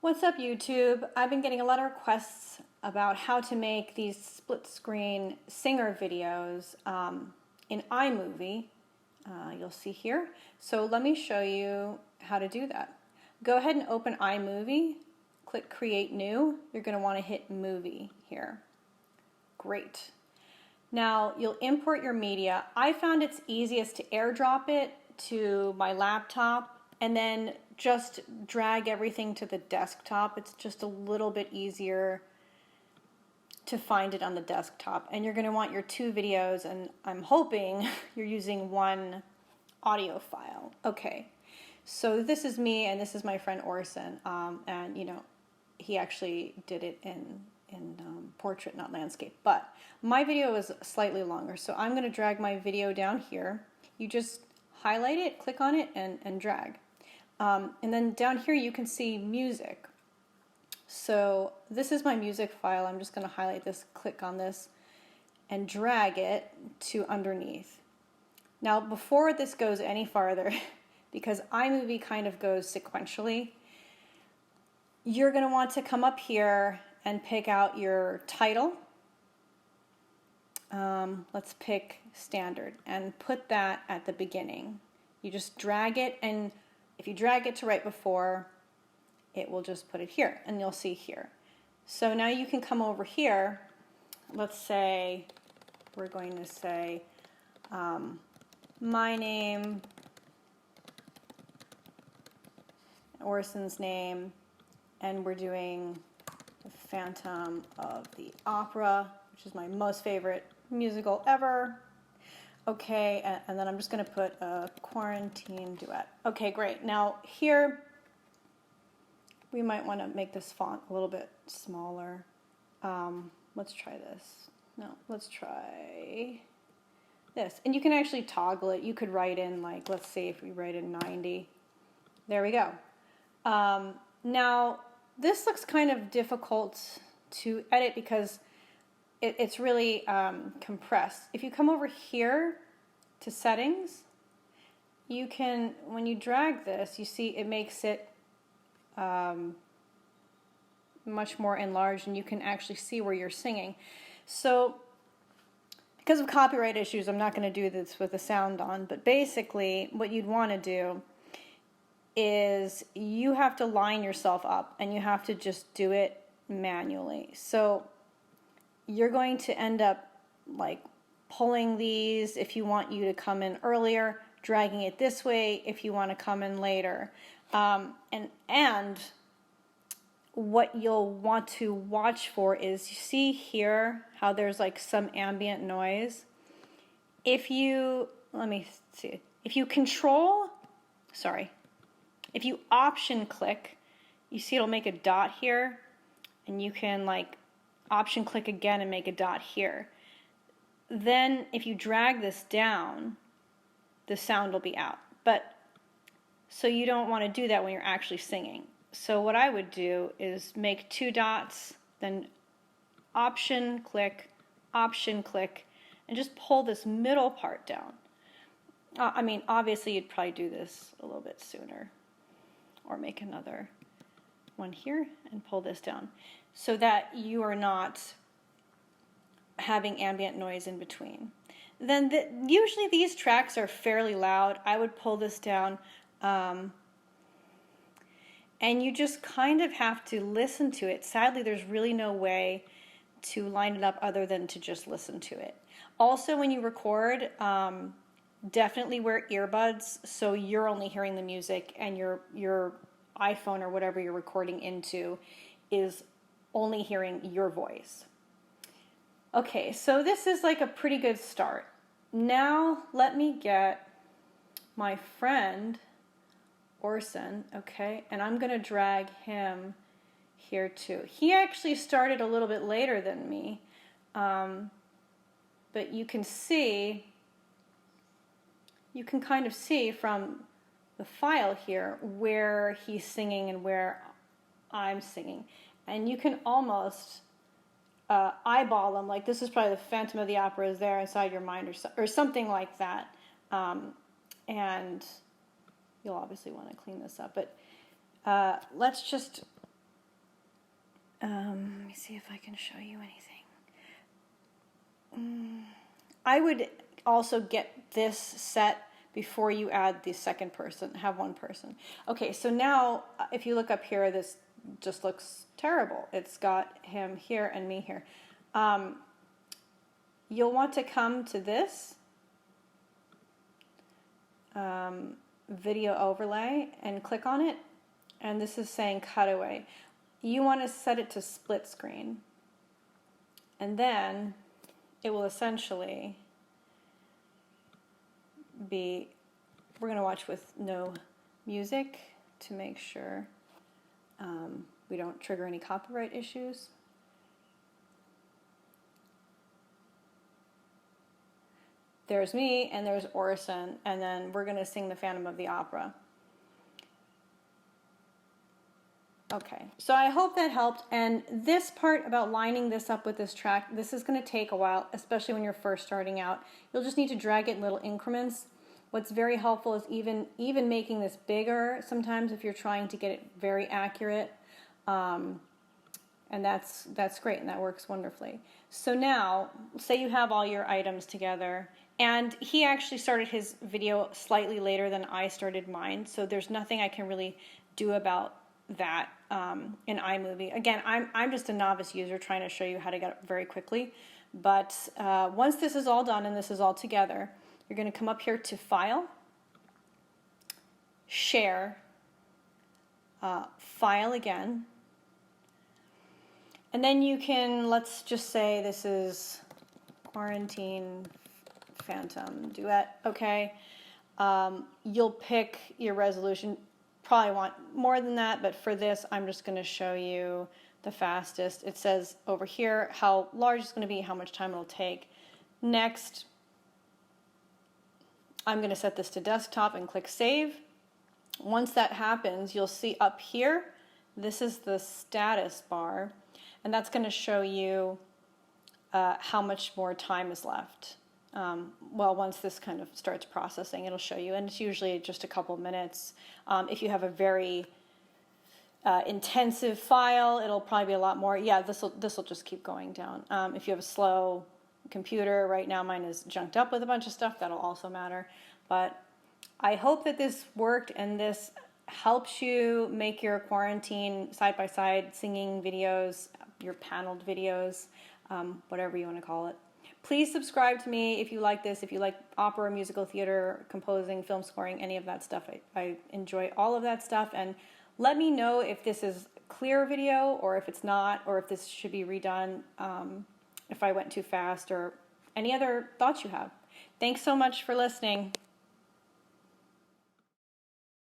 What's up, YouTube? I've been getting a lot of requests about how to make these split screen singer videos in iMovie. You'll see here. So let me show you how to do that. Go ahead and open iMovie, click Create New. You're going to want to hit Movie here. Great. Now you'll import your media. I found it's easiest to airdrop it to my laptop and then just drag everything to the desktop. It's just a little bit easier to find it on the desktop. And you're going to want your two videos, and I'm hoping you're using one audio file. Okay, so this is me and this is my friend Orson, and you know, he actually did it in portrait, not landscape, but my video is slightly longer, so I'm going to drag my video down here. You just highlight it, click on it, and drag. And then down here you can see music. So this is my music file. I'm just going to highlight this, click on this, and drag it to underneath. Now before this goes any farther, because iMovie kind of goes sequentially, you're going to want to come up here and pick out your title. Let's pick standard and put that at the beginning. You just drag it, and if you drag it to right before, it will just put it here, and you'll see here. So now you can come over here. Let's say we're going to say my name, Orson's name, and we're doing The Phantom of the Opera, which is my most favorite musical ever. Okay, and then I'm just going to put a quarantine duet. Okay, great. Now here, we might want to make this font a little bit smaller. Let's try this. No, let's try this. And you can actually toggle it. You could write in, like, let's see if we write in 90. There we go. Now, this looks kind of difficult to edit because it's really compressed. If you come over here to settings, you can, when you drag this, you see it makes it much more enlarged, and you can actually see where you're singing. So because of copyright issues, I'm not going to do this with the sound on, but basically what you'd want to do is you have to line yourself up, and you have to just do it manually. So you're going to end up like pulling these if you want you to come in earlier, dragging it this way if you want to come in later. And what you'll want to watch for is, you see here how there's like some ambient noise. If you, let me see, if you if you option click, you see it'll make a dot here, and you can like option click again and make a dot here. Then if you drag this down, the sound will be out. But so you don't want to do that when you're actually singing. So what I would do is make two dots, then option click, and just pull this middle part down. I mean, obviously you'd probably do this a little bit sooner, or make another one here and pull this down, so that you are not having ambient noise in between. Then usually these tracks are fairly loud. I would pull this down, and you just kind of have to listen to it. Sadly, there's really no way to line it up other than to just listen to it. Also, when you record, definitely wear earbuds so you're only hearing the music, and your iPhone or whatever you're recording into is only hearing your voice. Okay, so this is like a pretty good start. Now let me get my friend Orson, okay, and I'm gonna drag him here too. He actually started a little bit later than me, but you can kind of see from the file here where he's singing and where I'm singing, and you can almost eyeball them. Like, this is probably the Phantom of the Opera is there inside your mind, or something like that. And you'll obviously want to clean this up, but let's just Let me see if I can show you anything. I would also get this set before you add the second person, have one person. Okay, so now if you look up here, this just looks terrible. It's got him here and me here. You'll want to come to this video overlay and click on it, and this is saying cutaway. You want to set it to split screen, and then it will essentially be, we're going to watch with no music to make sure we don't trigger any copyright issues. There's me and there's Orson, and then we're going to sing the Phantom of the Opera. Okay, so I hope that helped, and this part about lining this up with this track, this is going to take a while, especially when you're first starting out. You'll just need to drag it in little increments. What's very helpful is even making this bigger sometimes if you're trying to get it very accurate, and that's great, and that works wonderfully. So now, say you have all your items together, and he actually started his video slightly later than I started mine, so there's nothing I can really do about that in iMovie. Again, I'm just a novice user trying to show you how to get it very quickly, but once this is all done and this is all together, you're going to come up here to File, Share, File again, and then you can, let's just say this is Quarantine Phantom Duet, okay? You'll pick your resolution. Probably want more than that, but for this I'm just going to show you the fastest. It says over here how large it's going to be, how much time it'll take. Next, I'm going to set this to desktop and click Save. Once that happens, you'll see up here, this is the status bar, and that's going to show you how much more time is left. Well, once this kind of starts processing, it'll show you, and it's usually just a couple minutes. If you have a very intensive file, it'll probably be a lot more. Yeah, this will just keep going down. If you have a slow computer, right now mine is junked up with a bunch of stuff, that'll also matter. But I hope that this worked and this helps you make your quarantine side-by-side singing videos, your paneled videos, whatever you want to call it. Please subscribe to me if you like this, if you like opera, musical theater, composing, film scoring, any of that stuff. I enjoy all of that stuff, and let me know if this is a clear video or if it's not, or if this should be redone, if I went too fast, or any other thoughts you have. Thanks so much for listening.